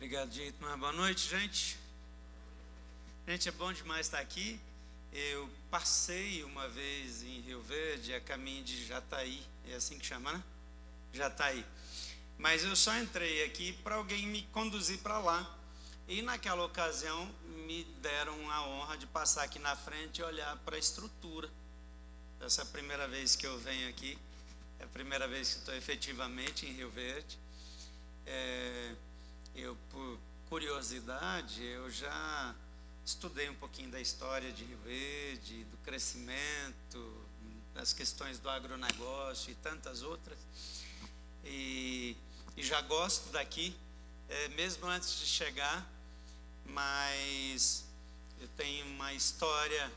Obrigado, Dietmar. Boa noite, gente. Gente, é bom demais estar aqui. Eu passei uma vez em Rio Verde, a caminho de Jataí. É assim que chama, né? Jataí. Mas eu só entrei aqui para alguém me conduzir para lá. E naquela ocasião me deram a honra de passar aqui na frente e olhar para a estrutura. Essa é a primeira vez que eu venho aqui. É a primeira vez que estou efetivamente em Rio Verde. Por curiosidade, eu já estudei um pouquinho da história de Rio Verde, do crescimento, das questões do agronegócio e tantas outras. E já gosto daqui, mesmo antes de chegar, mas eu tenho uma história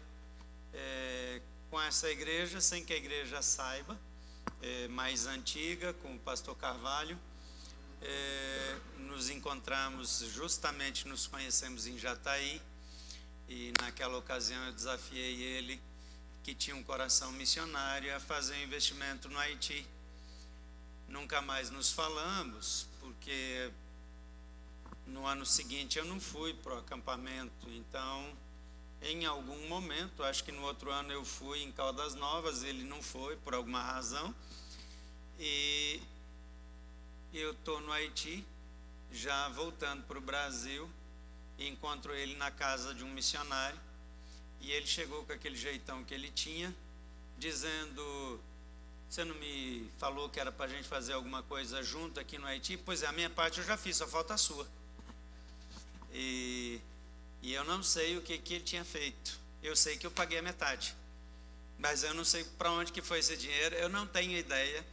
com essa igreja, sem que a igreja saiba, mais antiga, com o pastor Carvalho. Nos encontramos, justamente nos conhecemos em Jataí, e naquela ocasião eu desafiei ele, que tinha um coração missionário, a fazer um investimento no Haiti. Nunca mais nos falamos, porque no ano seguinte eu não fui para o acampamento. Então, em algum momento, acho que no outro ano eu fui em Caldas Novas, ele não foi por alguma razão, e eu estou no Haiti, já voltando para o Brasil, e encontro ele na casa de um missionário, e ele chegou com aquele jeitão que ele tinha, dizendo: você não me falou que era para a gente fazer alguma coisa junto aqui no Haiti? Pois é, a minha parte eu já fiz, só falta a sua. E eu não sei o que ele tinha feito. Eu sei que eu paguei a metade, mas eu não sei para onde que foi esse dinheiro, eu não tenho ideia.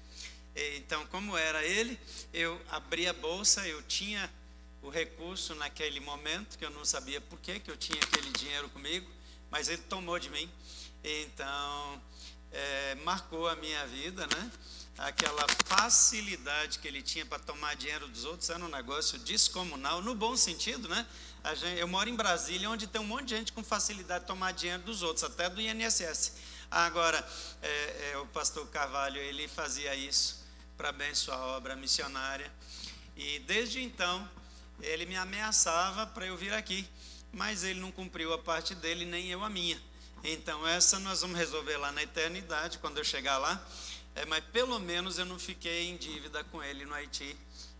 Então, como era ele, eu abri a bolsa, eu tinha o recurso naquele momento, que eu não sabia por que eu tinha aquele dinheiro comigo, mas ele tomou de mim. Então, marcou a minha vida, né? Aquela facilidade que ele tinha para tomar dinheiro dos outros era um negócio descomunal, no bom sentido, né? Eu moro em Brasília, onde tem um monte de gente com facilidade de tomar dinheiro dos outros, até do INSS. Agora, o pastor Carvalho, ele fazia isso para abençoar a obra missionária, e desde então ele me ameaçava para eu vir aqui, mas ele não cumpriu a parte dele, nem eu a minha. Então essa nós vamos resolver lá na eternidade, quando eu chegar lá, mas pelo menos eu não fiquei em dívida com ele no Haiti,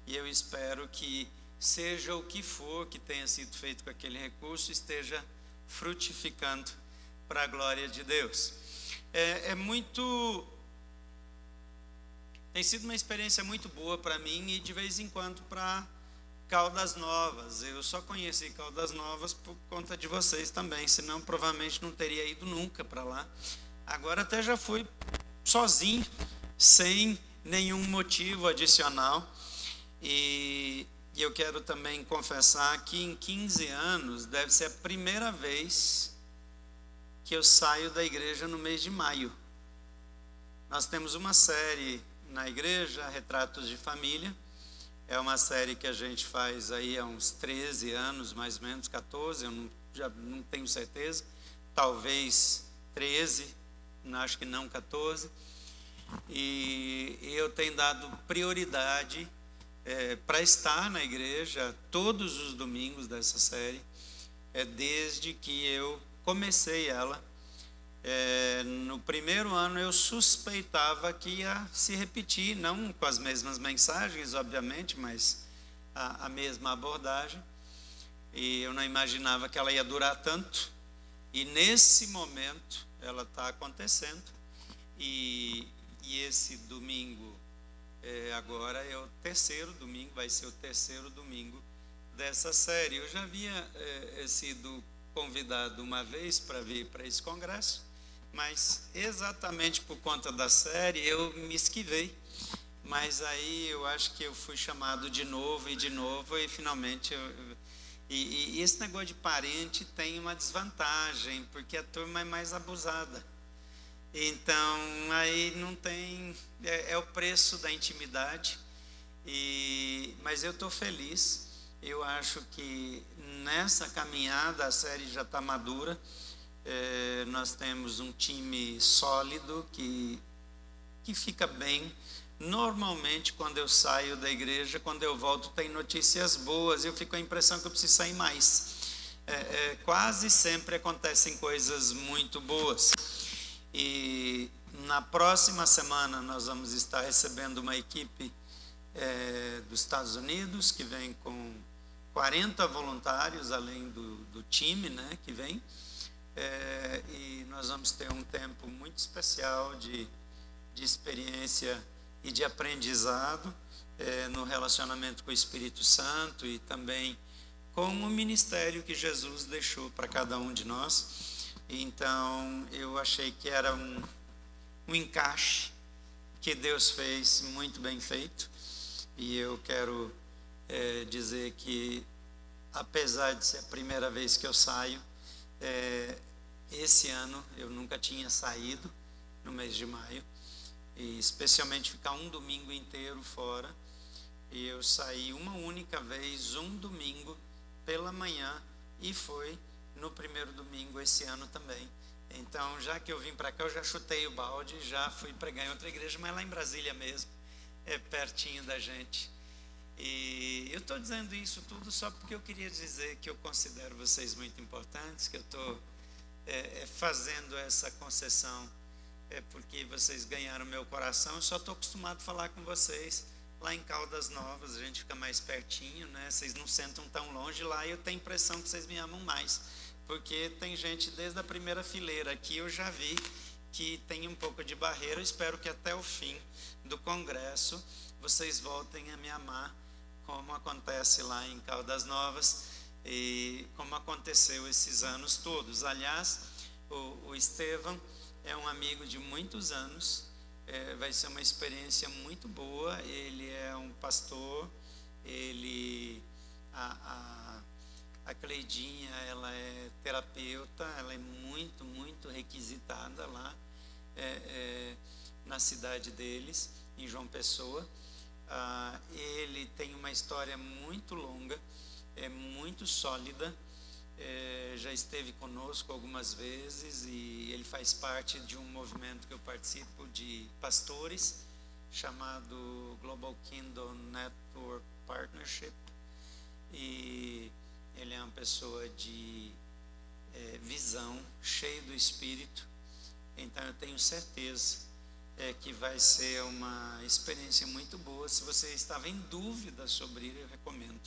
e eu espero que seja o que for que tenha sido feito com aquele recurso, esteja frutificando para a glória de Deus. Tem sido uma experiência muito boa para mim, e de vez em quando para Caldas Novas. Eu só conheci Caldas Novas por conta de vocês também, senão provavelmente não teria ido nunca para lá. Agora até já fui sozinho, sem nenhum motivo adicional. E eu quero também confessar que em 15 anos deve ser a primeira vez que eu saio da igreja no mês de maio. Nós temos uma série na igreja, Retratos de Família. É uma série que a gente faz aí há uns 13 anos, mais ou menos, 14, já não tenho certeza, talvez 13, acho que não 14. E eu tenho dado prioridade para estar na igreja todos os domingos dessa série, desde que eu comecei ela. No primeiro ano eu suspeitava que ia se repetir, não com as mesmas mensagens, obviamente, mas a mesma abordagem, e eu não imaginava que ela ia durar tanto, e nesse momento ela está acontecendo, e esse domingo agora é o terceiro domingo, vai ser o terceiro domingo dessa série. Eu já havia sido convidado uma vez para vir para esse congresso, mas exatamente por conta da série eu me esquivei, mas aí eu acho que eu fui chamado de novo, e finalmente e esse negócio de parente tem uma desvantagem, porque a turma é mais abusada. Então aí não tem, é o preço da intimidade, mas eu estou feliz. Eu acho que nessa caminhada a série já está madura. Nós temos um time sólido que fica bem normalmente quando eu saio da igreja, quando eu volto, tem notícias boas, eu fico com a impressão que eu preciso sair mais. Quase sempre acontecem coisas muito boas. E na próxima semana nós vamos estar recebendo uma equipe dos Estados Unidos, que vem com 40 voluntários, além do time, né, que vem. E nós vamos ter um tempo muito especial de experiência e de aprendizado no relacionamento com o Espírito Santo e também com o ministério que Jesus deixou para cada um de nós. Então, eu achei que era um encaixe que Deus fez muito bem feito. E eu quero dizer que, apesar de ser a primeira vez que eu saio, esse ano eu nunca tinha saído no mês de maio, e especialmente ficar um domingo inteiro fora. E eu saí uma única vez, um domingo pela manhã, e foi no primeiro domingo esse ano também. Então, já que eu vim para cá, eu já chutei o balde, já fui pregar em outra igreja, mas lá em Brasília mesmo, pertinho da gente. E eu estou dizendo isso tudo só porque eu queria dizer que eu considero vocês muito importantes, que eu estou fazendo essa concessão porque vocês ganharam meu coração. Eu só estou acostumado a falar com vocês lá em Caldas Novas, a gente fica mais pertinho, né? Vocês não sentam tão longe lá, e eu tenho a impressão que vocês me amam mais, porque tem gente desde a primeira fileira. Aqui eu já vi que tem um pouco de barreira. Eu espero que até o fim do congresso vocês voltem a me amar, como acontece lá em Caldas Novas e como aconteceu esses anos todos. Aliás, o Estevão é um amigo de muitos anos, vai ser uma experiência muito boa. Ele é um pastor, a Cleidinha, ela é terapeuta, ela é muito, muito requisitada lá na cidade deles, em João Pessoa. Ele tem uma história muito longa, muito sólida, já esteve conosco algumas vezes, e ele faz parte de um movimento que eu participo de pastores, chamado Global Kingdom Network Partnership, e ele é uma pessoa de visão, cheio do Espírito. Então eu tenho certeza que vai ser uma experiência muito boa. Se você estava em dúvida sobre ele, eu recomendo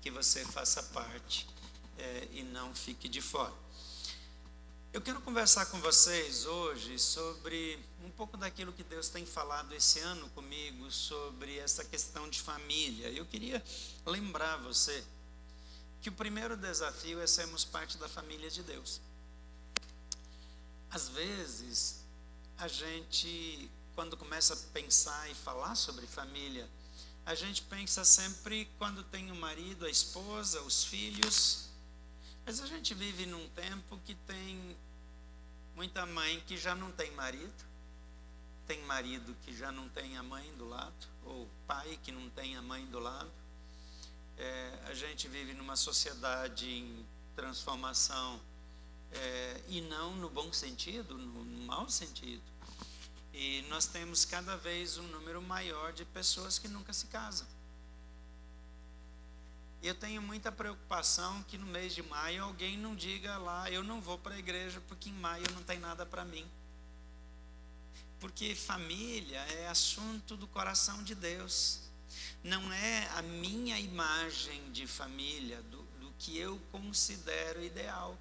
que você faça parte e não fique de fora. Eu quero conversar com vocês hoje sobre um pouco daquilo que Deus tem falado esse ano comigo sobre essa questão de família. Eu queria lembrar você que o primeiro desafio é sermos parte da família de Deus. Às vezes, a gente, quando começa a pensar e falar sobre família, a gente pensa sempre quando tem o marido, a esposa, os filhos. Mas a gente vive num tempo que tem muita mãe que já não tem marido, tem marido que já não tem a mãe do lado, ou pai que não tem a mãe do lado. A gente vive numa sociedade em transformação, e não no bom sentido, no mau sentido. E nós temos cada vez um número maior de pessoas que nunca se casam. E eu tenho muita preocupação que no mês de maio alguém não diga lá: eu não vou para a igreja porque em maio não tem nada para mim. Porque família é assunto do coração de Deus. Não é a minha imagem de família, do que eu considero ideal.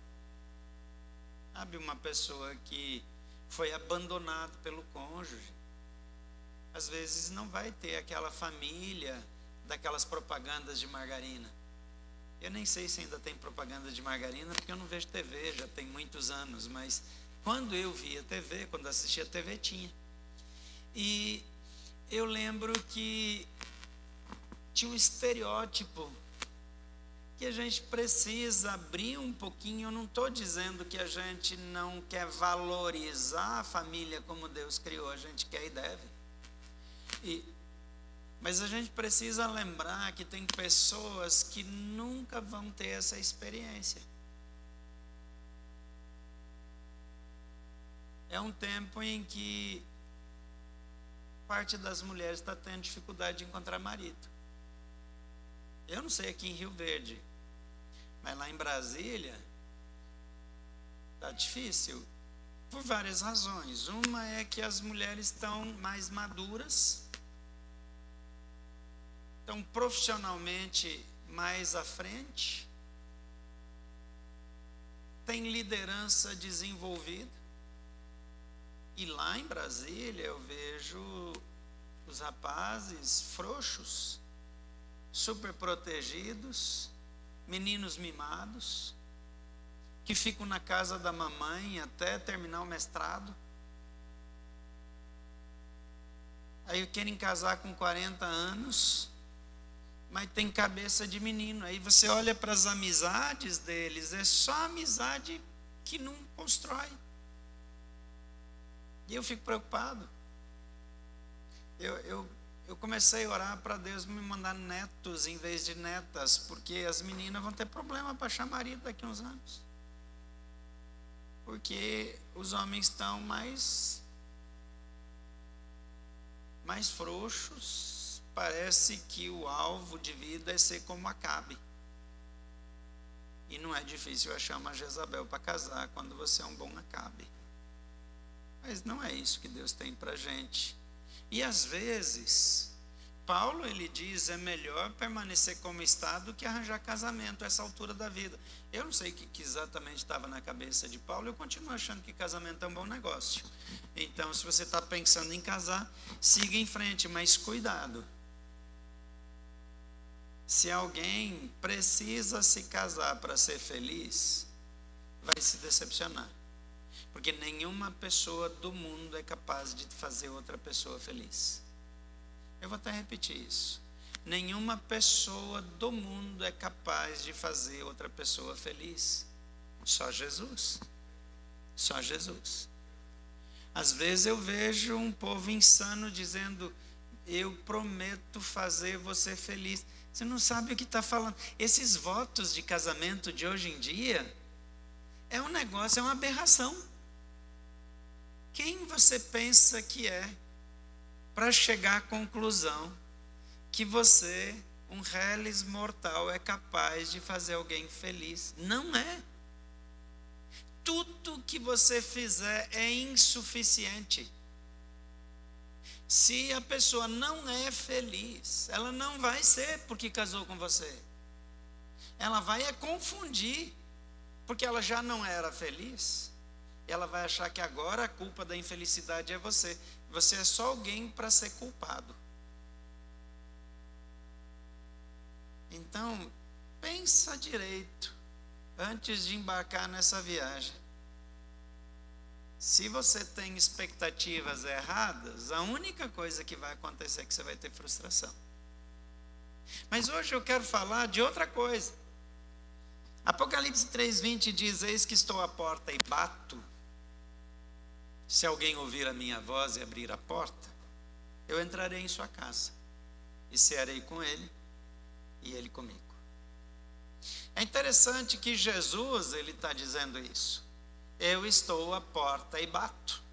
Sabe, uma pessoa que foi abandonada pelo cônjuge, às vezes não vai ter aquela família daquelas propagandas de margarina. Eu nem sei se ainda tem propaganda de margarina, porque eu não vejo TV, já tem muitos anos, mas quando eu via TV, quando assistia TV, tinha. E eu lembro que tinha um estereótipo que a gente precisa abrir um pouquinho. Eu não estou dizendo que a gente não quer valorizar a família como Deus criou, a gente quer e deve. Mas a gente precisa lembrar que tem pessoas que nunca vão ter essa experiência. É um tempo em que parte das mulheres está tendo dificuldade de encontrar marido. Eu não sei aqui em Rio Verde, mas lá em Brasília está difícil, por várias razões. Uma é que as mulheres estão mais maduras, estão profissionalmente mais à frente, têm liderança desenvolvida. E lá em Brasília eu vejo os rapazes frouxos, super protegidos, meninos mimados, que ficam na casa da mamãe até terminar o mestrado. Aí querem casar com 40 anos, mas tem cabeça de menino. Aí você olha para as amizades deles, é só amizade que não constrói. E eu fico preocupado. Eu comecei a orar para Deus me mandar netos em vez de netas, porque as meninas vão ter problema para achar marido daqui a uns anos. Porque os homens estão mais frouxos. Parece que o alvo de vida é ser como Acabe. E não é difícil achar uma Jezabel para casar quando você é um bom Acabe. Mas não é isso que Deus tem para a gente. E às vezes, Paulo ele diz, é melhor permanecer como está do que arranjar casamento a essa altura da vida. Eu não sei o que exatamente estava na cabeça de Paulo, eu continuo achando que casamento é um bom negócio. Então, se você está pensando em casar, siga em frente, mas cuidado. Se alguém precisa se casar para ser feliz, vai se decepcionar. Porque nenhuma pessoa do mundo é capaz de fazer outra pessoa feliz. Eu vou até repetir isso. Nenhuma pessoa do mundo é capaz de fazer outra pessoa feliz. Só Jesus. Só Jesus. Às vezes eu vejo um povo insano dizendo, eu prometo fazer você feliz. Você não sabe o que está falando. Esses votos de casamento de hoje em dia, é um negócio, é uma aberração. Quem você pensa que é para chegar à conclusão que você, um reles mortal, é capaz de fazer alguém feliz? Não é. Tudo que você fizer é insuficiente. Se a pessoa não é feliz, ela não vai ser porque casou com você. Ela vai confundir, porque ela já não era feliz. Ela vai achar que agora a culpa da infelicidade é você. Você é só alguém para ser culpado. Então, pensa direito antes de embarcar nessa viagem. Se você tem expectativas erradas, a única coisa que vai acontecer é que você vai ter frustração. Mas hoje eu quero falar de outra coisa. Apocalipse 3:20 diz, eis que estou à porta e bato. Se alguém ouvir a minha voz e abrir a porta, eu entrarei em sua casa e cearei com ele e ele comigo. É interessante que Jesus, ele está dizendo isso. Eu estou à porta e bato.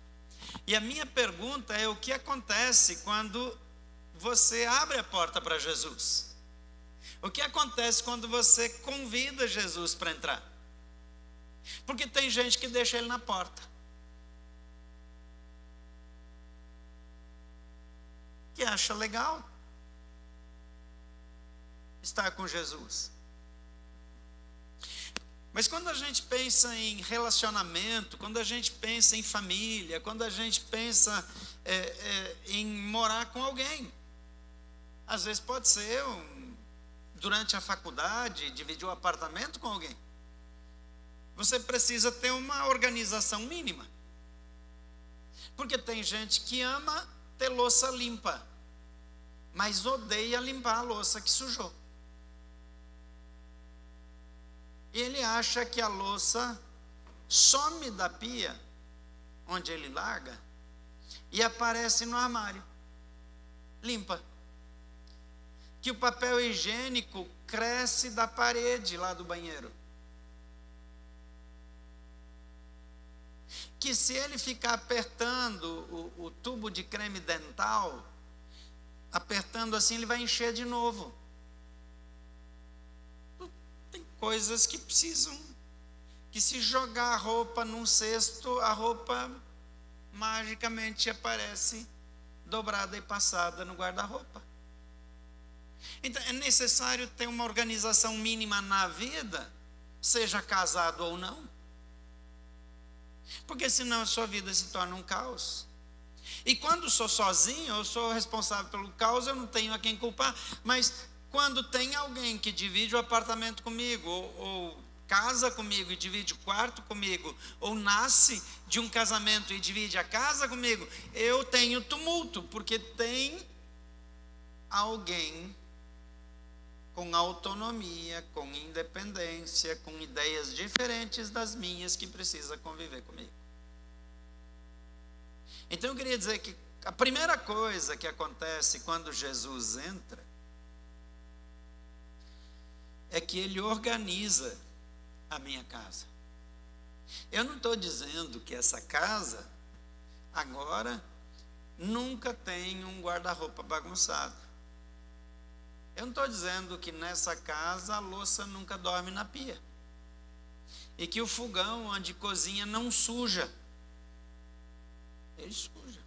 E a minha pergunta é, o que acontece quando você abre a porta para Jesus? O que acontece quando você convida Jesus para entrar? Porque tem gente que deixa ele na porta. Que acha legal estar com Jesus. Mas quando a gente pensa em relacionamento, quando a gente pensa em família, quando a gente pensa em morar com alguém, às vezes pode ser durante a faculdade, dividir o apartamento com alguém. Você precisa ter uma organização mínima. Porque tem gente que ama ter louça limpa, mas odeia limpar a louça que sujou. E ele acha que a louça some da pia, onde ele larga, e aparece no armário, limpa. Que o papel higiênico cresce da parede lá do banheiro. que se ele ficar apertando o tubo de creme dental, apertando assim, ele vai encher de novo. Tem coisas que precisam, que se jogar a roupa num cesto, a roupa magicamente aparece dobrada e passada no guarda-roupa. Então é necessário ter uma organização mínima na vida, seja casado ou não, porque senão a sua vida se torna um caos. E quando sou sozinho, eu sou responsável pelo caos, eu não tenho a quem culpar. Mas quando tem alguém que divide o apartamento comigo, ou casa comigo e divide o quarto comigo, ou nasce de um casamento e divide a casa comigo, eu tenho tumulto, porque tem alguém com autonomia, com independência, com ideias diferentes das minhas, que precisa conviver comigo. Então eu queria dizer que a primeira coisa que acontece quando Jesus entra é que ele organiza a minha casa. Eu não estou dizendo que essa casa agora nunca tem um guarda-roupa bagunçado. Eu não estou dizendo que nessa casa a louça nunca dorme na pia e que o fogão onde cozinha não suja. Ele suja.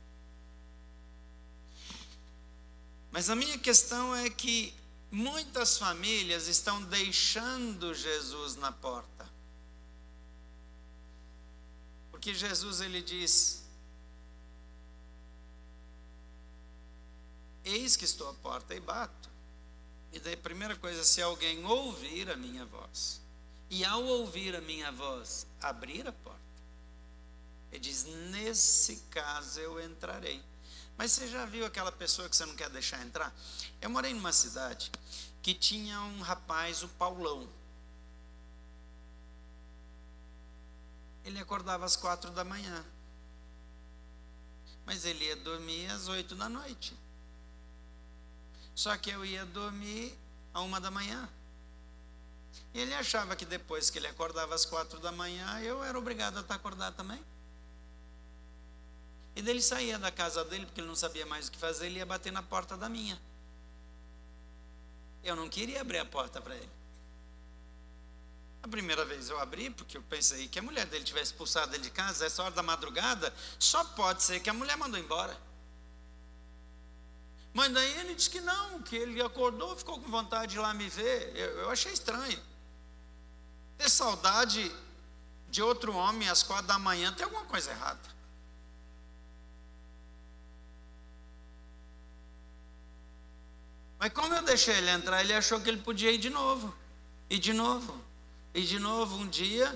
Mas a minha questão é que muitas famílias estão deixando Jesus na porta. Porque Jesus, ele diz: eis que estou à porta e bato. E daí a primeira coisa, se alguém ouvir a minha voz, e ao ouvir a minha voz, abrir a porta, ele diz: nesse caso eu entrarei. Mas você já viu aquela pessoa que você não quer deixar entrar? Eu morei numa cidade que tinha um rapaz, o Paulão. Ele acordava às 4 da manhã, mas ele ia dormir às 8 da noite. Só que eu ia dormir à 1 da manhã. E ele achava que depois que ele acordava às 4 da manhã, eu era obrigado a estar acordado também. E daí ele saía da casa dele, porque ele não sabia mais o que fazer, ele ia bater na porta da minha. Eu não queria abrir a porta para ele. A primeira vez eu abri, porque eu pensei que a mulher dele tivesse expulsado ele de casa, essa hora da madrugada, só pode ser que a mulher mandou embora. Mas daí ele disse que não, que ele acordou, ficou com vontade de ir lá me ver. Eu achei estranho. Ter saudade de outro homem às 4 da manhã, tem alguma coisa errada. Mas como eu deixei ele entrar, ele achou que ele podia ir de novo. E de novo. E de novo, um dia,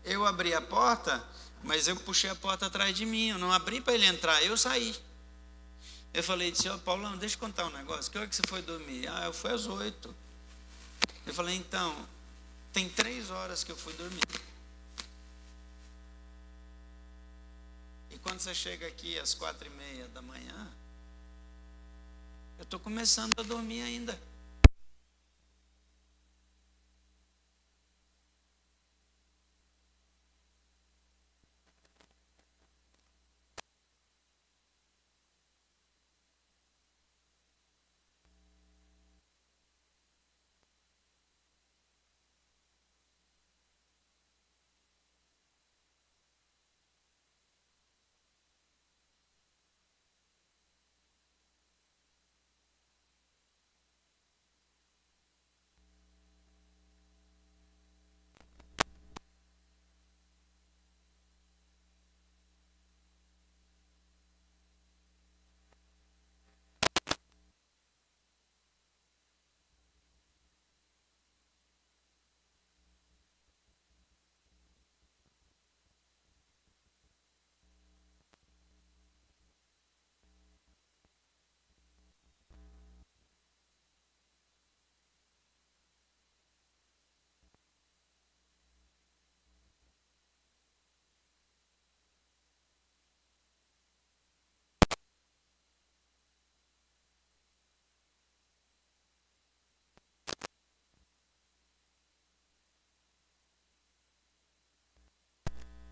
eu abri a porta, mas eu puxei a porta atrás de mim. Eu não abri para ele entrar, eu saí. Eu falei, disse: ó, Paulão, deixa eu contar um negócio. Que hora que você foi dormir? Ah, eu fui às 8. Eu falei, então, tem 3 horas que eu fui dormir. E quando você chega aqui às 4:30 da manhã, eu estou começando a dormir ainda.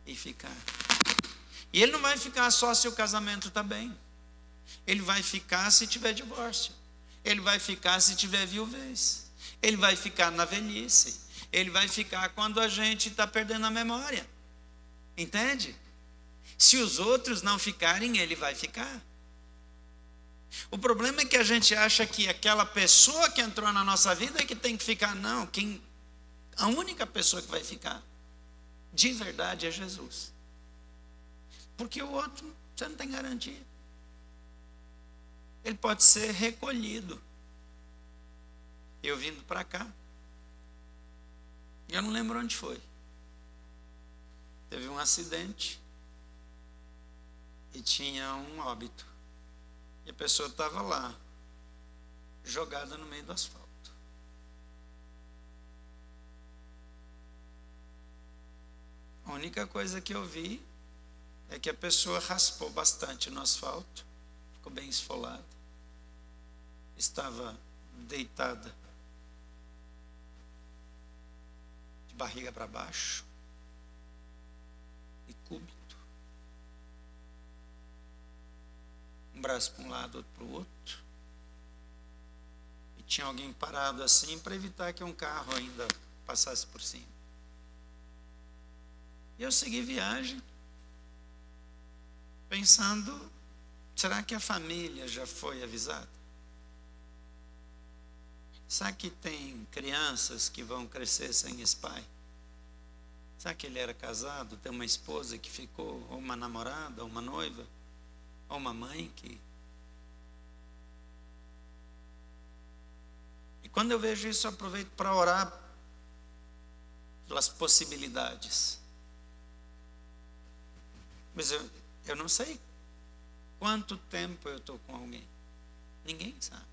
E ficar. E ele não vai ficar só se o casamento está bem. Ele vai ficar se tiver divórcio. Ele vai ficar se tiver viuvez. Ele vai ficar na velhice. Ele vai ficar quando a gente está perdendo a memória. Entende? Se os outros não ficarem, ele vai ficar. O problema é que a gente acha que aquela pessoa que entrou na nossa vida é que tem que ficar. Não, a única pessoa que vai ficar, de verdade, é Jesus. Porque o outro, você não tem garantia. Ele pode ser recolhido. Eu vindo para cá, eu não lembro onde foi. Teve um acidente e tinha um óbito. E a pessoa estava lá, jogada no meio do asfalto. A única coisa que eu vi é que a pessoa raspou bastante no asfalto, ficou bem esfolada. Estava deitada, de barriga para baixo, e cúbito. Um braço para um lado, outro para o outro. E tinha alguém parado assim para evitar que um carro ainda passasse por cima. E eu segui viagem, pensando, será que a família já foi avisada? Será que tem crianças que vão crescer sem esse pai? Será que ele era casado, tem uma esposa que ficou, ou uma namorada, ou uma noiva? Ou uma mãe que... E quando eu vejo isso, eu aproveito para orar pelas possibilidades. Mas eu não sei quanto tempo eu estou com alguém. Ninguém sabe.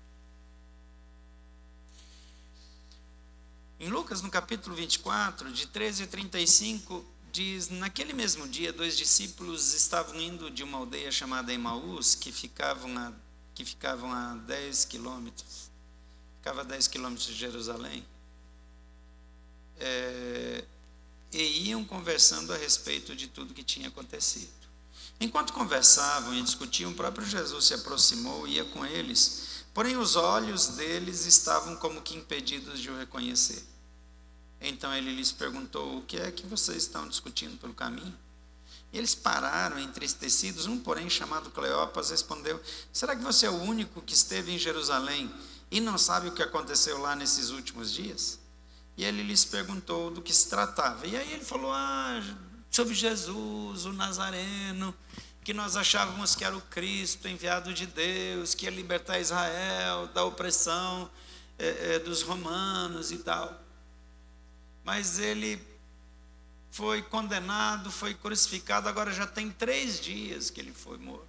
Em Lucas, no capítulo 24, de 13 a 35... diz, naquele mesmo dia, 2 discípulos estavam indo de uma aldeia chamada Emaús, que ficavam a 10 quilômetros. Ficava a 10 quilômetros de Jerusalém. E iam conversando a respeito de tudo que tinha acontecido. Enquanto conversavam e discutiam, o próprio Jesus se aproximou e ia com eles. Porém, os olhos deles estavam como que impedidos de o reconhecer. Então ele lhes perguntou, o que é que vocês estão discutindo pelo caminho? E eles pararam entristecidos, um porém chamado Cleopas respondeu, será que você é o único que esteve em Jerusalém e não sabe o que aconteceu lá nesses últimos dias? E ele lhes perguntou do que se tratava. E aí ele falou, sobre Jesus, o Nazareno, que nós achávamos que era o Cristo enviado de Deus, que ia libertar Israel da opressão dos romanos e tal. Mas ele foi condenado, foi crucificado, agora já tem 3 dias que ele foi morto.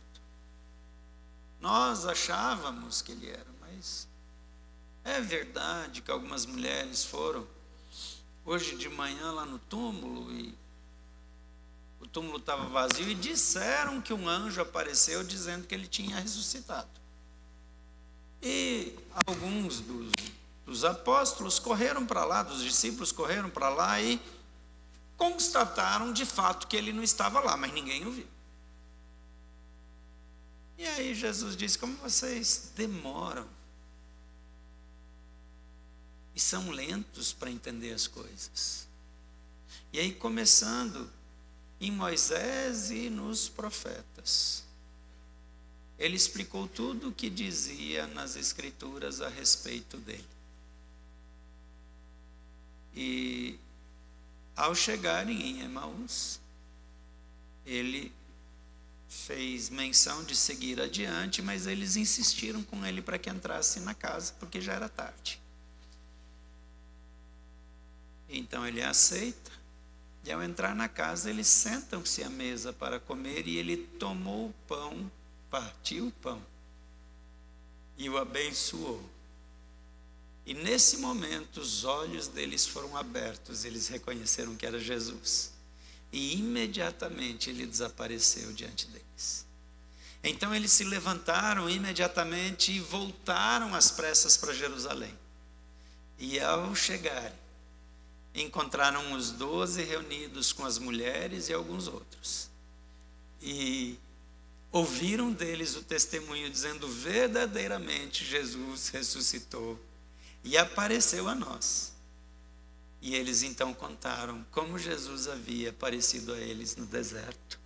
Nós achávamos que ele era, mas é verdade que algumas mulheres foram hoje de manhã lá no túmulo e o túmulo estava vazio e disseram que um anjo apareceu dizendo que ele tinha ressuscitado. E alguns dos apóstolos correram para lá, dos discípulos correram para lá e constataram de fato que ele não estava lá, mas ninguém o viu. E aí Jesus disse, como vocês demoram e são lentos para entender as coisas. E aí começando em Moisés e nos profetas, ele explicou tudo o que dizia nas escrituras a respeito dele. E ao chegarem em Emaús, ele fez menção de seguir adiante, mas eles insistiram com ele para que entrasse na casa, porque já era tarde. Então ele aceita, e ao entrar na casa, eles sentam-se à mesa para comer, e ele tomou o pão, partiu o pão, e o abençoou. E nesse momento os olhos deles foram abertos, eles reconheceram que era Jesus. E imediatamente ele desapareceu diante deles. Então eles se levantaram imediatamente e voltaram às pressas para Jerusalém. E ao chegarem, encontraram os 12 reunidos com as mulheres e alguns outros. e ouviram deles o testemunho dizendo: verdadeiramente Jesus ressuscitou e apareceu a nós. E eles então contaram como Jesus havia aparecido a eles no deserto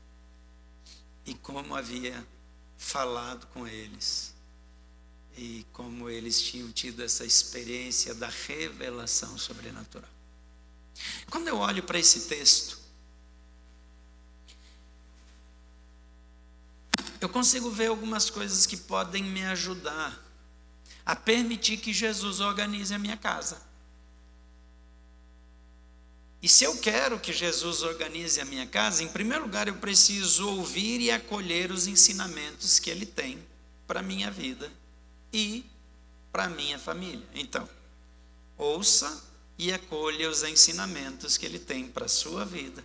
e como havia falado com eles e como eles tinham tido essa experiência da revelação sobrenatural. Quando eu olho para esse texto, eu consigo ver algumas coisas que podem me ajudar a permitir que Jesus organize a minha casa. E se eu quero que Jesus organize a minha casa, em primeiro lugar eu preciso ouvir e acolher os ensinamentos que Ele tem para a minha vida e para a minha família. Então, ouça e acolha os ensinamentos que Ele tem para a sua vida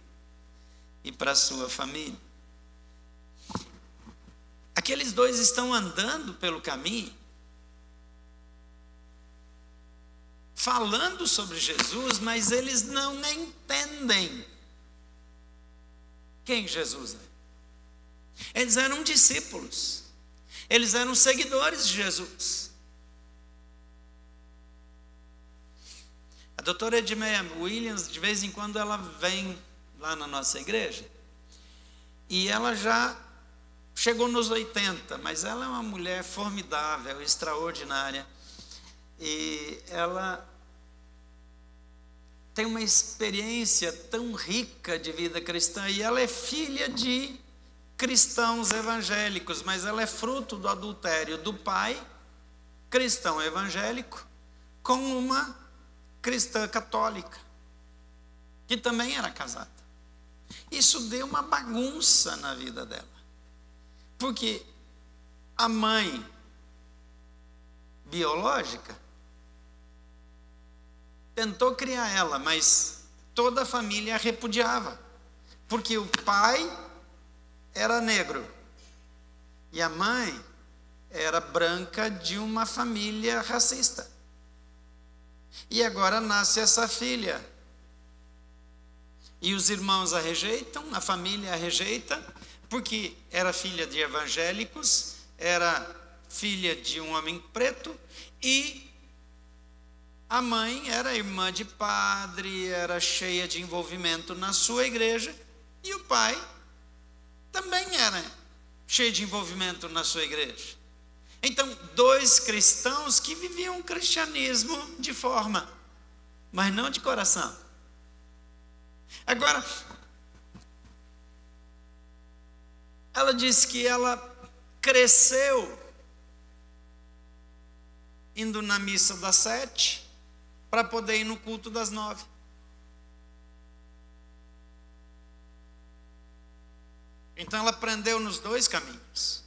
e para a sua família. Aqueles dois estão andando pelo caminho, falando sobre Jesus, mas eles não entendem quem Jesus é. Eles eram discípulos, eles eram seguidores de Jesus. A doutora Edmeia Williams, de vez em quando, ela vem lá na nossa igreja, e ela já chegou nos 80, mas ela é uma mulher formidável, extraordinária, e ela tem uma experiência tão rica de vida cristã, e ela é filha de cristãos evangélicos, mas ela é fruto do adultério do pai, cristão evangélico, com uma cristã católica, que também era casada. Isso deu uma bagunça na vida dela, porque a mãe biológica tentou criar ela, mas toda a família a repudiava, porque o pai era negro e a mãe era branca de uma família racista. E agora nasce essa filha, e os irmãos a rejeitam, a família a rejeita, porque era filha de evangélicos, era filha de um homem preto, e a mãe era irmã de padre, era cheia de envolvimento na sua igreja, e o pai também era cheio de envolvimento na sua igreja. Então, dois cristãos que viviam o cristianismo de forma, mas não de coração. Agora, ela disse que ela cresceu indo na missa das 7 para poder ir no culto das 9. Então ela aprendeu nos dois caminhos.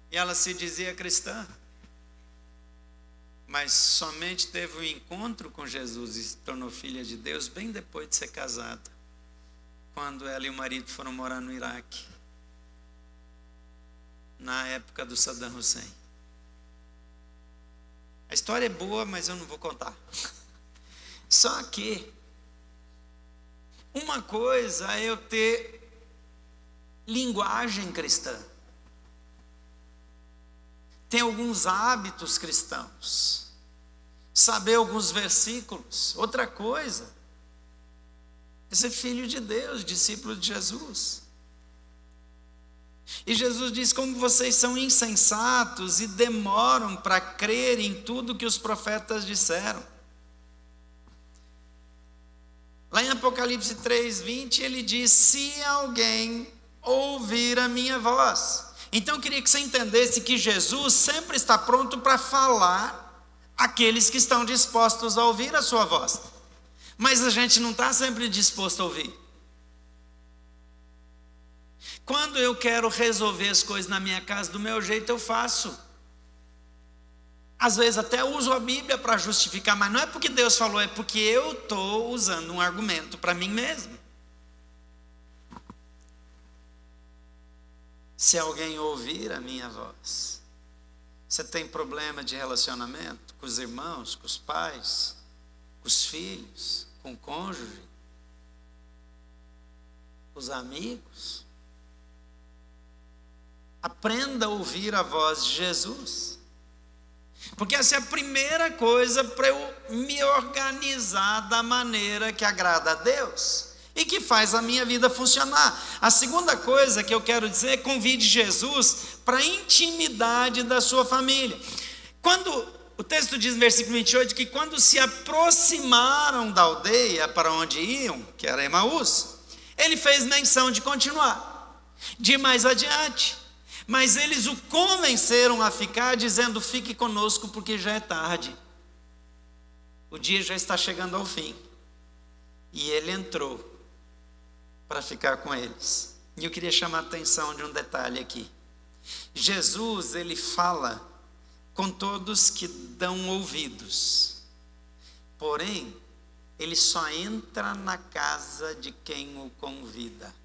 E ela se dizia cristã, mas somente teve um encontro com Jesus e se tornou filha de Deus bem depois de ser casada, quando ela e o marido foram morar no Iraque, na época do Saddam Hussein. A história é boa, mas eu não vou contar. Só que uma coisa é eu ter linguagem cristã, tem alguns hábitos cristãos, saber alguns versículos. Outra coisa é ser filho de Deus, discípulo de Jesus. E Jesus diz: como vocês são insensatos e demoram para crer em tudo que os profetas disseram. Lá em Apocalipse 3:20 ele diz: se alguém ouvir a minha voz. Então eu queria que você entendesse que Jesus sempre está pronto para falar àqueles que estão dispostos a ouvir a sua voz. Mas a gente não está sempre disposto a ouvir. Quando eu quero resolver as coisas na minha casa do meu jeito, eu faço. Às vezes até uso a Bíblia para justificar, mas não é porque Deus falou, é porque eu estou usando um argumento para mim mesmo. Se alguém ouvir a minha voz, você tem problema de relacionamento com os irmãos, com os pais, com os filhos, com o cônjuge, com os amigos? Aprenda a ouvir a voz de Jesus. Porque essa é a primeira coisa para eu me organizar da maneira que agrada a Deus e que faz a minha vida funcionar. A segunda coisa que eu quero dizer é: convide Jesus para a intimidade da sua família. O texto diz no versículo 28 que quando se aproximaram da aldeia para onde iam, que era Emaús, ele fez menção de continuar, de ir mais adiante. Mas eles o convenceram a ficar, dizendo: fique conosco porque já é tarde. O dia já está chegando ao fim. E ele entrou para ficar com eles. E eu queria chamar a atenção de um detalhe aqui. Jesus, ele fala com todos que dão ouvidos. Porém, ele só entra na casa de quem o convida.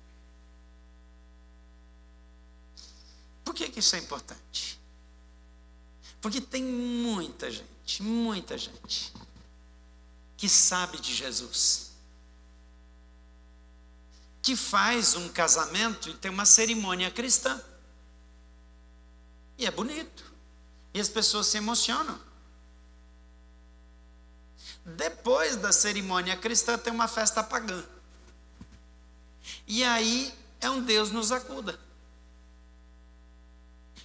Por que isso é importante? Porque tem muita gente que sabe de Jesus, que faz um casamento e tem uma cerimônia cristã, e é bonito, e as pessoas se emocionam. Depois da cerimônia cristã tem uma festa pagã, e aí é um Deus nos acuda.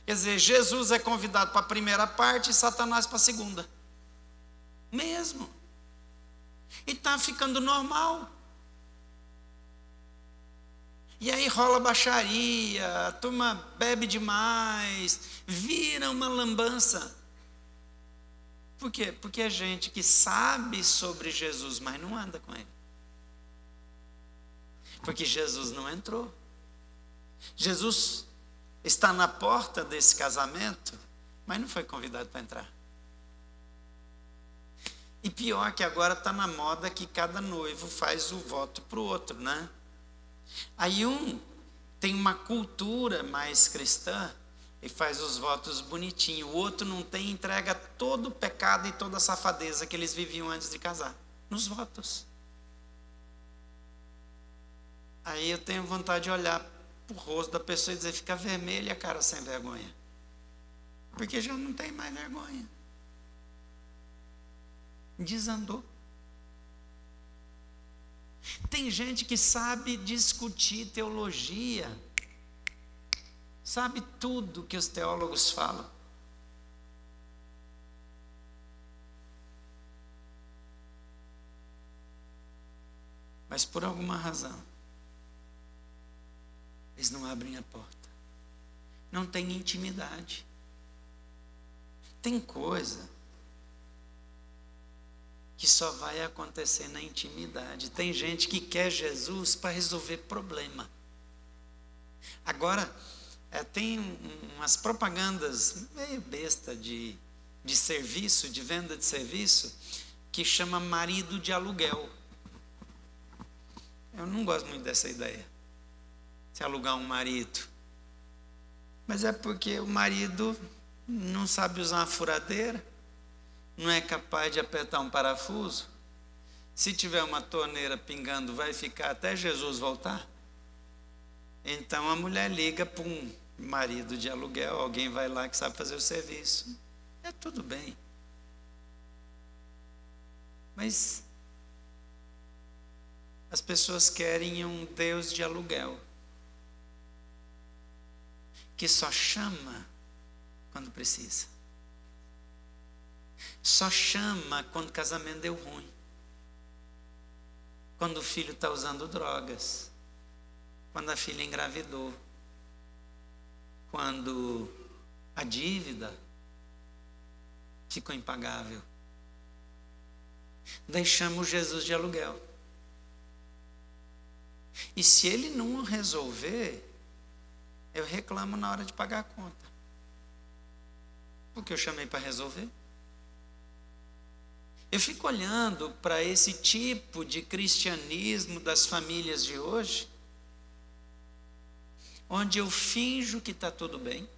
Quer dizer, Jesus é convidado para a primeira parte e Satanás para a segunda. Mesmo. E está ficando normal. E aí rola baixaria, a turma bebe demais, vira uma lambança. Por quê? Porque é gente que sabe sobre Jesus, mas não anda com ele. Porque Jesus não entrou. Jesus está na porta desse casamento, mas não foi convidado para entrar. E pior que agora está na moda que cada noivo faz o voto para o outro, né? Aí um tem uma cultura mais cristã e faz os votos bonitinho. O outro não tem, entrega todo o pecado e toda a safadeza que eles viviam antes de casar, nos votos. Aí eu tenho vontade de olhar o rosto da pessoa e dizer: fica vermelha a cara sem vergonha, porque já não tem mais vergonha, desandou. Tem gente que sabe discutir teologia, sabe tudo que os teólogos falam, mas por alguma razão eles não abrem a porta, não tem intimidade. Tem coisa que só vai acontecer na intimidade. Tem gente que quer Jesus para resolver problema. Agora, tem umas propagandas meio besta de serviço, de venda de serviço, que chama marido de aluguel. Eu não gosto muito dessa ideia. Se alugar um marido, mas é porque o marido não sabe usar uma furadeira, não é capaz de apertar um parafuso. Se tiver uma torneira pingando, vai ficar até Jesus voltar. Então a mulher liga para um marido de aluguel, alguém vai lá que sabe fazer o serviço. É tudo bem, mas as pessoas querem um Deus de aluguel, que só chama quando precisa. Só chama quando o casamento deu ruim. Quando o filho está usando drogas. Quando a filha engravidou. Quando a dívida ficou impagável. Daí chama o Jesus de aluguel. E se ele não resolver, eu reclamo na hora de pagar a conta. Porque eu chamei para resolver. Eu fico olhando para esse tipo de cristianismo das famílias de hoje, onde eu finjo que está tudo bem,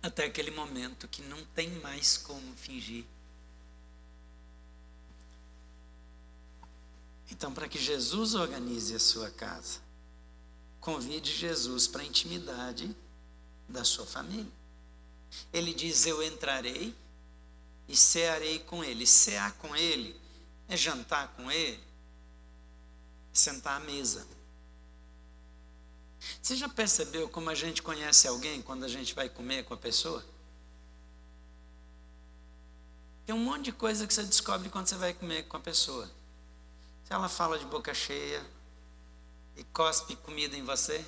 até aquele momento que não tem mais como fingir. Então, para que Jesus organize a sua casa, convide Jesus para a intimidade da sua família. Ele diz: eu entrarei e cearei com ele. Cear com ele é jantar com ele, é sentar à mesa. Você já percebeu como a gente conhece alguém quando a gente vai comer com a pessoa? Tem um monte de coisa que você descobre quando você vai comer com a pessoa. Se ela fala de boca cheia e cospe comida em você,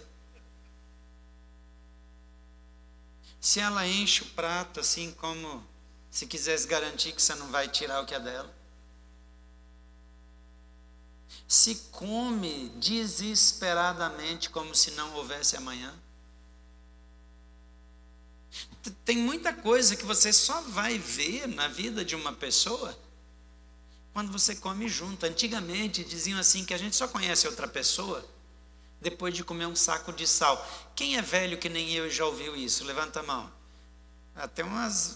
se ela enche o prato assim como se quisesse garantir que você não vai tirar o que é dela, se come desesperadamente como se não houvesse amanhã. Tem muita coisa que você só vai ver na vida de uma pessoa quando você come junto. Antigamente diziam assim que a gente só conhece outra pessoa depois de comer um saco de sal. Quem é velho que nem eu e já ouviu isso? Levanta a mão.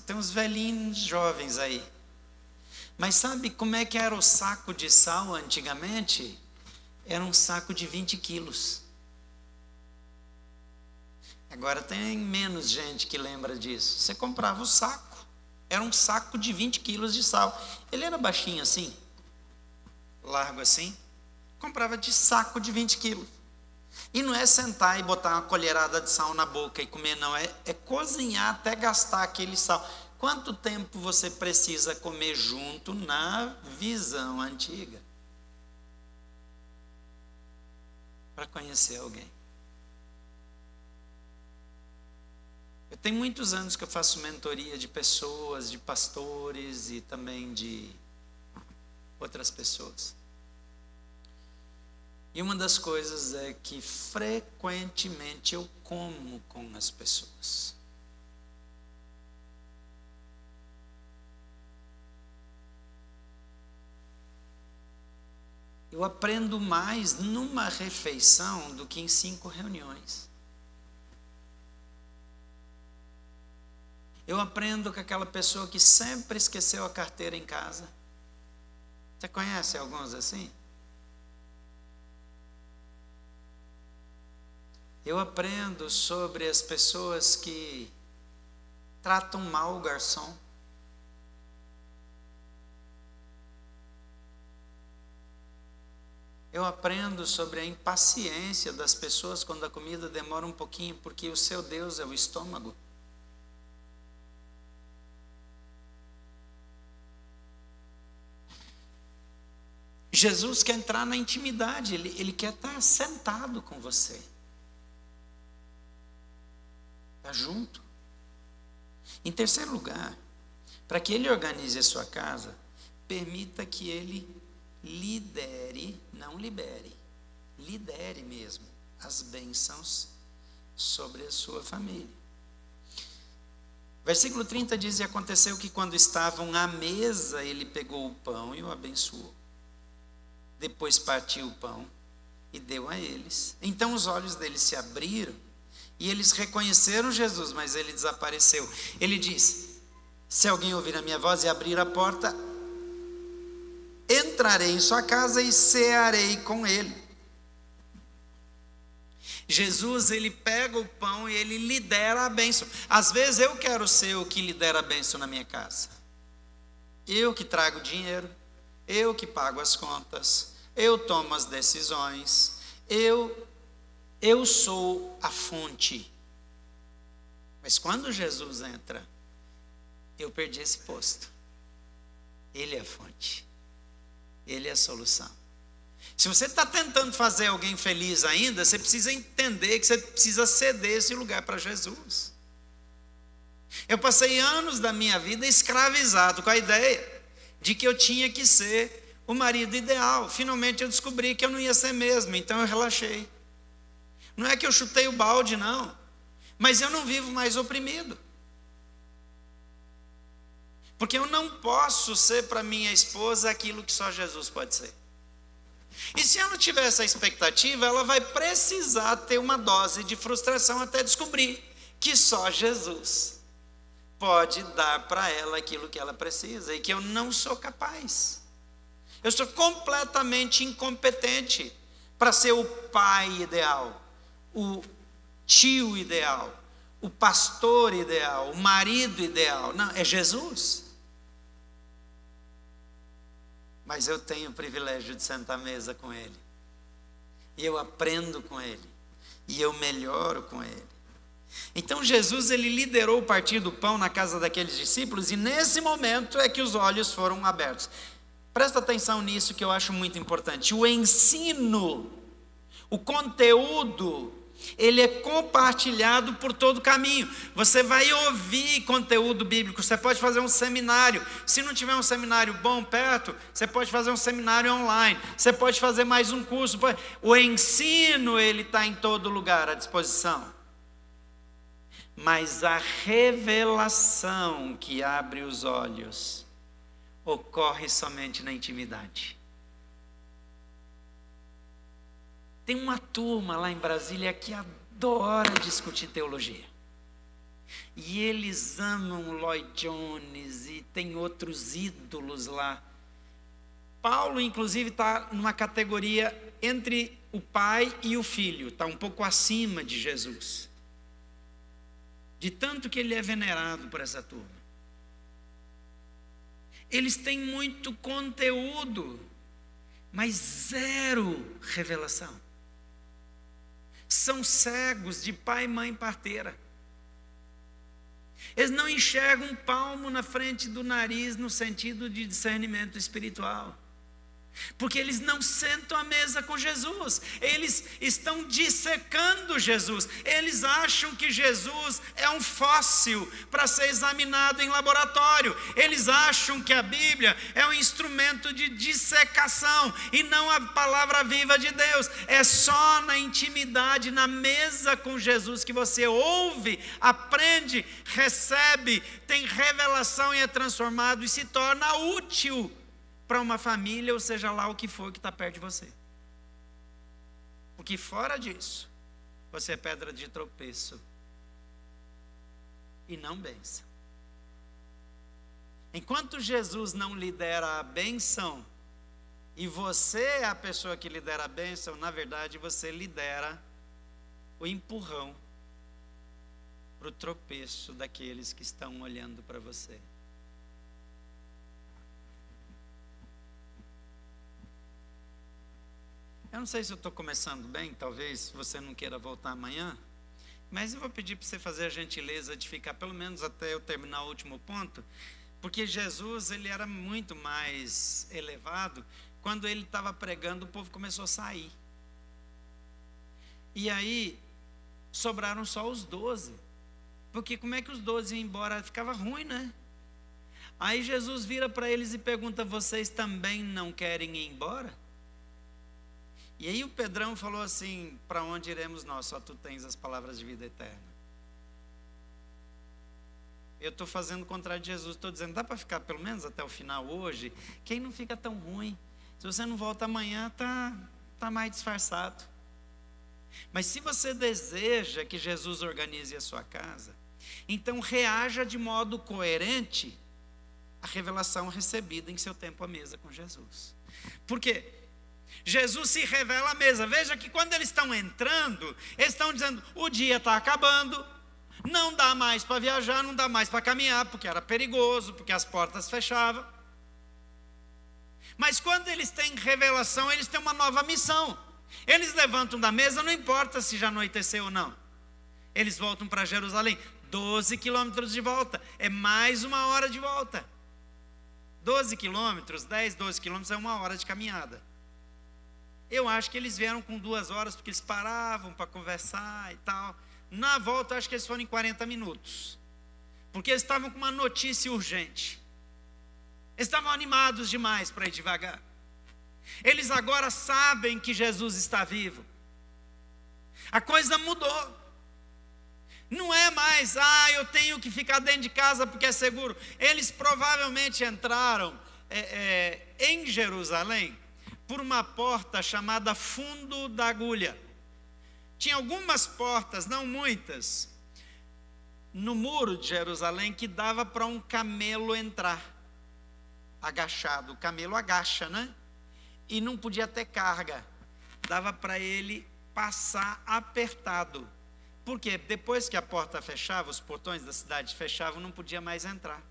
Tem uns velhinhos jovens aí. Mas sabe como é que era o saco de sal antigamente? Era um saco de 20 quilos. Agora tem menos gente que lembra disso. Você comprava o saco. Era um saco de 20 quilos de sal. Ele era baixinho assim, largo assim. Comprava de saco de 20 quilos. E não é sentar e botar uma colherada de sal na boca e comer, não. É cozinhar até gastar aquele sal. Quanto tempo você precisa comer junto na visão antiga para conhecer alguém? Eu tenho muitos anos que eu faço mentoria de pessoas, de pastores e também de outras pessoas. E uma das coisas é que frequentemente eu como com as pessoas. Eu aprendo mais numa refeição do que em 5 reuniões. Eu aprendo com aquela pessoa que sempre esqueceu a carteira em casa. Você conhece alguns assim? Eu aprendo sobre as pessoas que tratam mal o garçom. Eu aprendo sobre a impaciência das pessoas quando a comida demora um pouquinho, porque o seu Deus é o estômago. Jesus quer entrar na intimidade, ele quer estar sentado com você. Está junto. Em terceiro lugar, para que ele organize a sua casa, permita que ele lidere, não libere, lidere mesmo as bênçãos sobre a sua família. Versículo 30 diz: e aconteceu que quando estavam à mesa, ele pegou o pão e o abençoou. Depois partiu o pão e deu a eles. Então os olhos deles se abriram e eles reconheceram Jesus, mas ele desapareceu. Ele diz: se alguém ouvir a minha voz e abrir a porta, entrarei em sua casa e cearei com ele. Jesus, ele pega o pão e ele lidera a bênção. Às vezes eu quero ser o que lidera a bênção na minha casa. Eu que trago dinheiro, eu que pago as contas, eu tomo as decisões, eu sou a fonte. Mas quando Jesus entra, eu perdi esse posto. Ele é a fonte. Ele é a solução. Se você está tentando fazer alguém feliz ainda, você precisa entender que você precisa ceder esse lugar para Jesus. Eu passei anos da minha vida escravizado com a ideia de que eu tinha que ser o marido ideal. Finalmente eu descobri que eu não ia ser mesmo, então eu relaxei. Não é que eu chutei o balde, não, mas eu não vivo mais oprimido. Porque eu não posso ser para minha esposa aquilo que só Jesus pode ser. E se ela tiver essa expectativa, ela vai precisar ter uma dose de frustração até descobrir que só Jesus pode dar para ela aquilo que ela precisa e que eu não sou capaz. Eu sou completamente incompetente para ser o pai ideal, o tio ideal, o pastor ideal, o marido ideal. Não, é Jesus. Mas eu tenho o privilégio de sentar à mesa com Ele. E eu aprendo com Ele. E eu melhoro com Ele. Então Jesus, ele liderou o partir do pão na casa daqueles discípulos. E nesse momento é que os olhos foram abertos. Presta atenção nisso que eu acho muito importante. O ensino, o conteúdo, ele é compartilhado por todo o caminho. Você vai ouvir conteúdo bíblico, você pode fazer um seminário. Se não tiver um seminário bom perto, você pode fazer um seminário online. Você pode fazer mais um curso. O ensino, ele está em todo lugar à disposição. Mas a revelação que abre os olhos ocorre somente na intimidade. Tem uma turma lá em Brasília que adora discutir teologia. E eles amam Lloyd Jones e tem outros ídolos lá. Paulo, inclusive, está numa categoria entre o pai e o filho. Está um pouco acima de Jesus. De tanto que ele é venerado por essa turma. Eles têm muito conteúdo, mas zero revelação. São cegos de pai, mãe, parteira. Eles não enxergam um palmo na frente do nariz no sentido de discernimento espiritual. Porque eles não sentam à mesa com Jesus. Eles estão dissecando Jesus. Eles acham que Jesus é um fóssil para ser examinado em laboratório. Eles acham que a Bíblia é um instrumento de dissecação e não a palavra viva de Deus. É só na intimidade, na mesa com Jesus, que você ouve, aprende, recebe, tem revelação e é transformado e se torna útil para uma família, ou seja lá o que for que está perto de você. Porque fora disso, você é pedra de tropeço e não bênção. Enquanto Jesus não lidera a bênção, e você é a pessoa que lidera a bênção, na verdade você lidera o empurrão para o tropeço daqueles que estão olhando para você. Eu não sei se eu estou começando bem, talvez você não queira voltar amanhã, mas eu vou pedir para você fazer a gentileza de ficar pelo menos até eu terminar o último ponto, porque Jesus, ele era muito mais elevado. Quando ele estava pregando, o povo começou a sair. E aí, sobraram só os 12, porque como é que os 12 iam embora? Ficava ruim, né? Aí Jesus vira para eles e pergunta: vocês também não querem ir embora? E aí o Pedrão falou assim: para onde iremos nós? Só tu tens as palavras de vida eterna. Eu estou fazendo o contrário de Jesus, estou dizendo: dá para ficar pelo menos até o final hoje? Quem não fica tão ruim? Se você não volta amanhã, tá mais disfarçado. Mas se você deseja que Jesus organize a sua casa, então reaja de modo coerente à revelação recebida em seu tempo à mesa com Jesus. Por quê? Jesus se revela à mesa. Veja que quando eles estão entrando, eles estão dizendo: o dia está acabando, não dá mais para viajar, não dá mais para caminhar, porque era perigoso, porque as portas fechavam. Mas quando eles têm revelação, eles têm uma nova missão. Eles levantam da mesa, não importa se já anoiteceu ou não. Eles voltam para Jerusalém, 12 quilômetros de volta, é mais uma hora de volta. 12 quilômetros, 10, 12 quilômetros é uma hora de caminhada. Eu acho que eles vieram com 2 horas, porque eles paravam para conversar e tal. Na volta, acho que eles foram em 40 minutos. Porque eles estavam com uma notícia urgente. Eles estavam animados demais para ir devagar. Eles agora sabem que Jesus está vivo. A coisa mudou. Não é mais: eu tenho que ficar dentro de casa porque é seguro. Eles provavelmente entraram em Jerusalém por uma porta chamada Fundo da Agulha. Tinha algumas portas, não muitas, no muro de Jerusalém que dava para um camelo entrar, agachado. O camelo agacha, né? E não podia ter carga. Dava para ele passar apertado. Porque depois que a porta fechava, os portões da cidade fechavam, não podia mais entrar.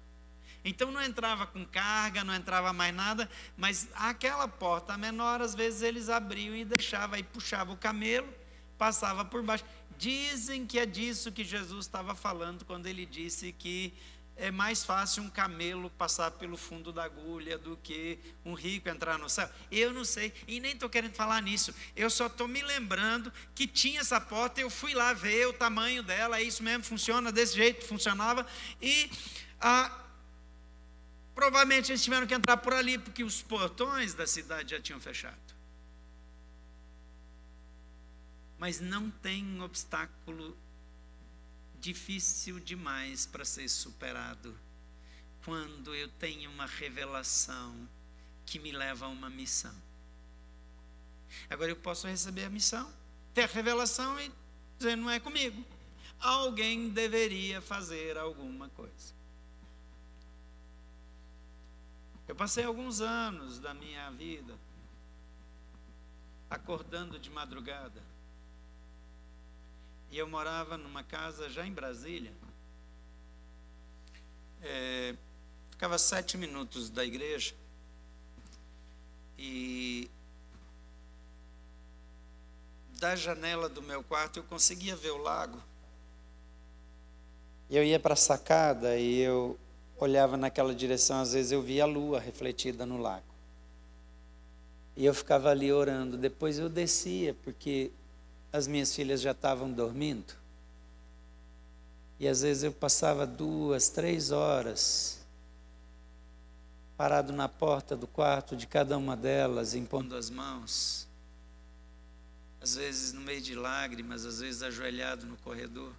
Então não entrava com carga, não entrava mais nada, mas aquela porta menor, às vezes eles abriam e deixavam, aí puxava o camelo, passava por baixo. Dizem que é disso que Jesus estava falando quando ele disse que é mais fácil um camelo passar pelo fundo da agulha do que um rico entrar no céu. Eu não sei, e nem estou querendo falar nisso. Eu só estou me lembrando que tinha essa porta, eu fui lá ver o tamanho dela, é isso mesmo, funciona desse jeito, funcionava. E provavelmente eles tiveram que entrar por ali, porque os portões da cidade já tinham fechado. Mas não tem obstáculo difícil demais para ser superado quando eu tenho uma revelação que me leva a uma missão. Agora eu posso receber a missão, ter a revelação e dizer, não é comigo. Alguém deveria fazer alguma coisa. Eu passei alguns anos da minha vida acordando de madrugada. E eu morava numa casa já em Brasília. Ficava 7 minutos da igreja. E da janela do meu quarto eu conseguia ver o lago. E eu ia para a sacada e eu olhava naquela direção, às vezes eu via a lua refletida no lago. E eu ficava ali orando. Depois eu descia, porque as minhas filhas já estavam dormindo. E às vezes eu passava 2, 3 horas parado na porta do quarto de cada uma delas, impondo as mãos. Às vezes no meio de lágrimas, às vezes ajoelhado no corredor.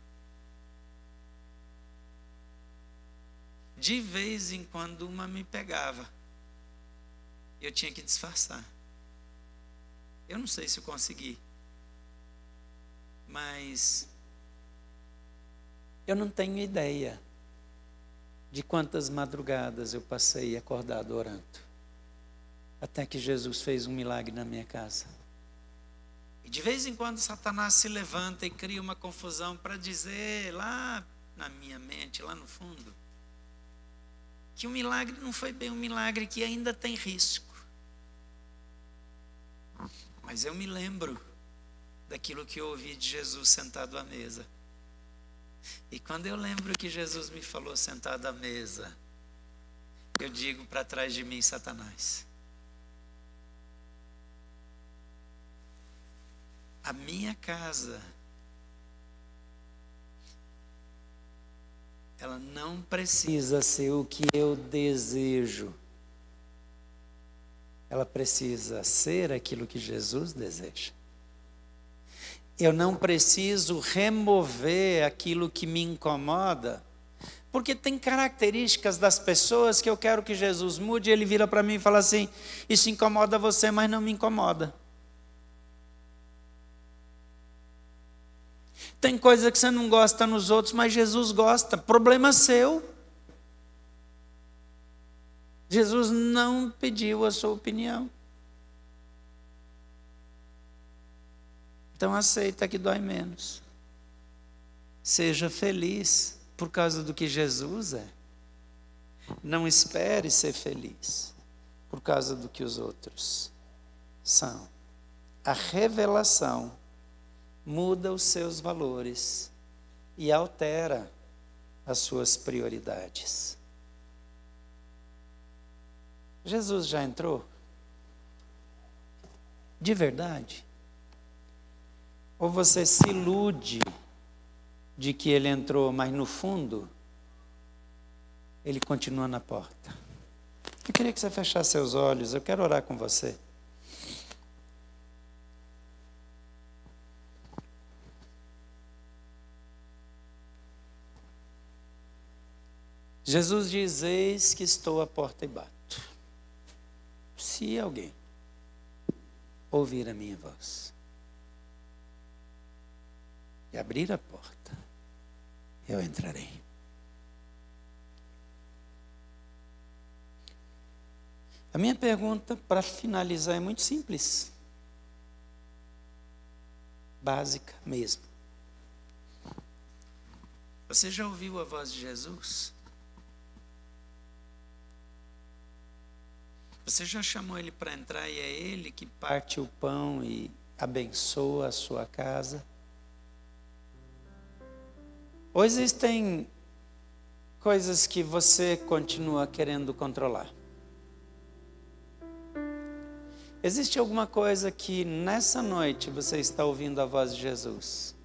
De vez em quando uma me pegava. Eu tinha que disfarçar. Eu não sei se eu consegui. Mas eu não tenho ideia de quantas madrugadas eu passei acordado orando, até que Jesus fez um milagre na minha casa. E de vez em quando Satanás se levanta e cria uma confusão para dizer lá na minha mente, lá no fundo, que o milagre não foi bem um milagre, que ainda tem risco. Mas eu me lembro daquilo que eu ouvi de Jesus sentado à mesa. E quando eu lembro que Jesus me falou sentado à mesa, eu digo para trás de mim, Satanás, a minha casa, ela não precisa ser o que eu desejo. Ela precisa ser aquilo que Jesus deseja. Eu não preciso remover aquilo que me incomoda, porque tem características das pessoas que eu quero que Jesus mude, e ele vira para mim e fala assim, isso incomoda você, mas não me incomoda. Tem coisa que você não gosta nos outros, mas Jesus gosta, problema seu. Jesus não pediu a sua opinião. Então aceita que dói menos. Seja feliz por causa do que Jesus é. Não espere ser feliz por causa do que os outros são. A revelação muda os seus valores e altera as suas prioridades. Jesus já entrou? De verdade? Ou você se ilude de que ele entrou, mas no fundo, ele continua na porta? Eu queria que você fechasse seus olhos, eu quero orar com você. Jesus diz, eis que estou à porta e bato. Se alguém ouvir a minha voz e abrir a porta, eu entrarei. A minha pergunta para finalizar é muito simples. básica mesmo. Você já ouviu a voz de Jesus? Você já chamou ele para entrar e é ele que parte o pão e abençoa a sua casa? Ou existem coisas que você continua querendo controlar? Existe alguma coisa que nessa noite você está ouvindo a voz de Jesus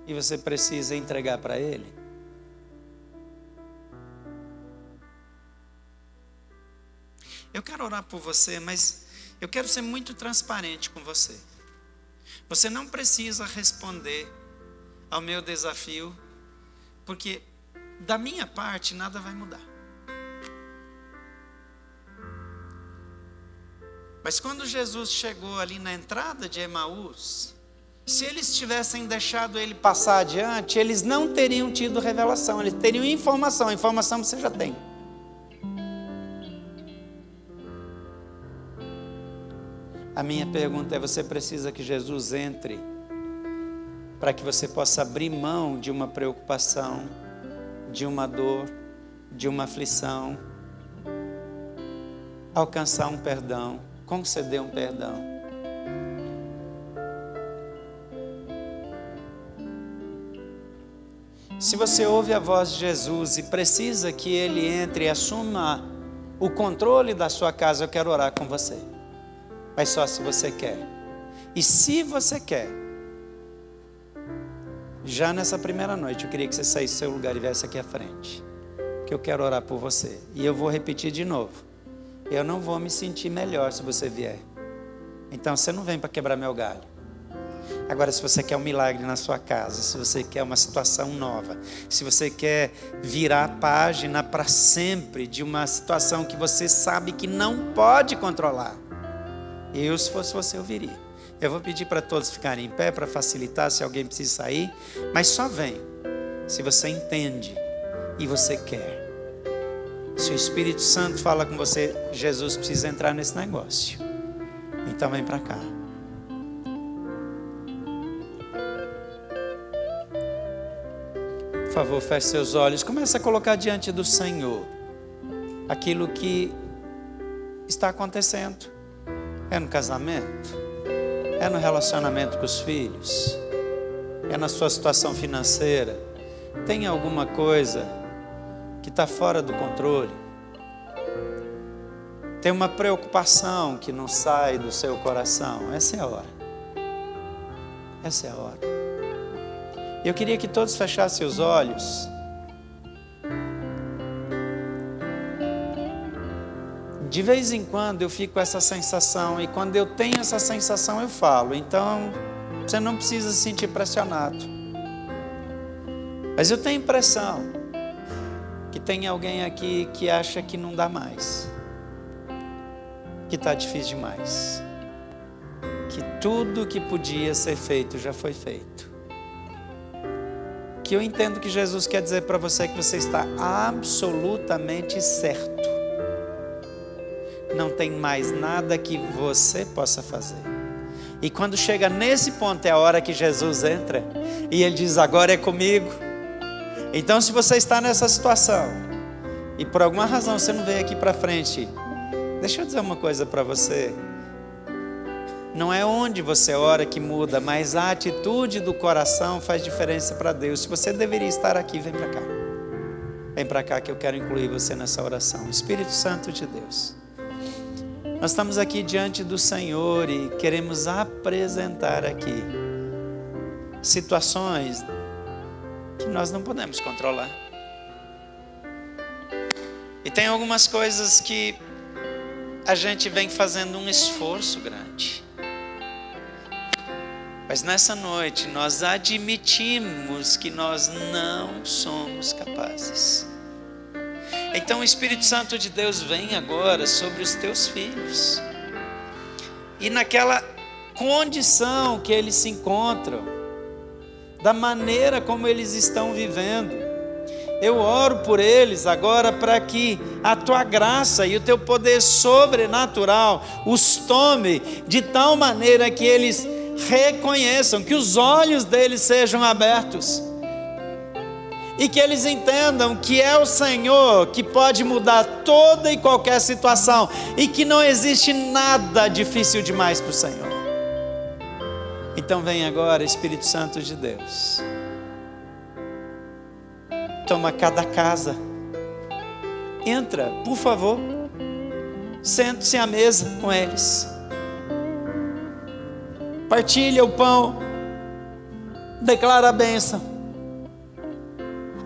e você precisa entregar para Ele? Eu quero orar por você, mas eu quero ser muito transparente com você. Você não precisa responder ao meu desafio, porque da minha parte nada vai mudar. Mas quando Jesus chegou ali na entrada de Emaús, se eles tivessem deixado ele passar adiante, eles não teriam tido revelação, eles teriam informação. A informação você já tem. A minha pergunta é: você precisa que Jesus entre para que você possa abrir mão de uma preocupação, de uma dor, de uma aflição, alcançar um perdão, conceder um perdão? Se você ouve a voz de Jesus e precisa que Ele entre e assuma o controle da sua casa, eu quero orar com você. Mas só se você quer. E se você quer, já nessa primeira noite, eu queria que você saísse do seu lugar e viesse aqui à frente, que eu quero orar por você. E eu vou repetir de novo: eu não vou me sentir melhor se você vier. Então você não vem para quebrar meu galho. Agora, se você quer um milagre na sua casa, se você quer uma situação nova, se você quer virar a página para sempre de uma situação que você sabe que não pode controlar, eu, se fosse você, eu viria. Eu vou pedir para todos ficarem em pé para facilitar se alguém precisa sair, mas só vem se você entende e você quer. Se o Espírito Santo fala com você: Jesus precisa entrar nesse negócio, então vem para cá. Por favor, feche seus olhos. Comece a colocar diante do Senhor aquilo que está acontecendo. É no casamento, é no relacionamento com os filhos, é na sua situação financeira. Tem alguma coisa que está fora do controle? Tem uma preocupação que não sai do seu coração? Essa é a hora. Essa é a hora. Eu queria que todos fechassem os olhos. De vez em quando eu fico com essa sensação, e quando eu tenho essa sensação eu falo. Então você não precisa se sentir pressionado. Mas eu tenho a impressão que tem alguém aqui que acha que não dá mais, que está difícil demais, que tudo que podia ser feito já foi feito. Que eu entendo que Jesus quer dizer para você que você está absolutamente certo. Não tem mais nada que você possa fazer. E quando chega nesse ponto, é a hora que Jesus entra e Ele diz: agora é comigo. Então, se você está nessa situação e por alguma razão você não veio aqui para frente, deixa eu dizer uma coisa para você. Não é onde você ora que muda, mas a atitude do coração faz diferença para Deus. Se você deveria estar aqui, vem para cá. Vem para cá que eu quero incluir você nessa oração. Espírito Santo de Deus, nós estamos aqui diante do Senhor e queremos apresentar aqui situações que nós não podemos controlar. E tem algumas coisas que a gente vem fazendo um esforço grande. Mas nessa noite nós admitimos que nós não somos capazes. Então o Espírito Santo de Deus vem agora sobre os teus filhos. E naquela condição que eles se encontram, da maneira como eles estão vivendo, eu oro por eles agora para que a tua graça e o teu poder sobrenatural os tome de tal maneira que eles reconheçam, que os olhos deles sejam abertos e que eles entendam que é o Senhor que pode mudar toda e qualquer situação e que não existe nada difícil demais para o Senhor. Então vem agora, Espírito Santo de Deus, toma cada casa, entra, por favor, sente-se à mesa com eles, partilha o pão, declara a bênção,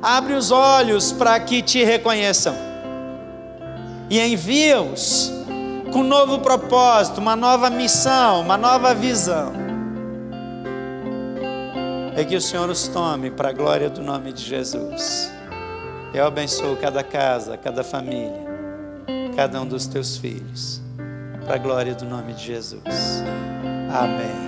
abre os olhos para que te reconheçam e envia-os com um novo propósito, uma nova missão, uma nova visão. É que o Senhor os tome para a glória do nome de Jesus. Eu abençoo cada casa, cada família, cada um dos teus filhos, para a glória do nome de Jesus. Amém.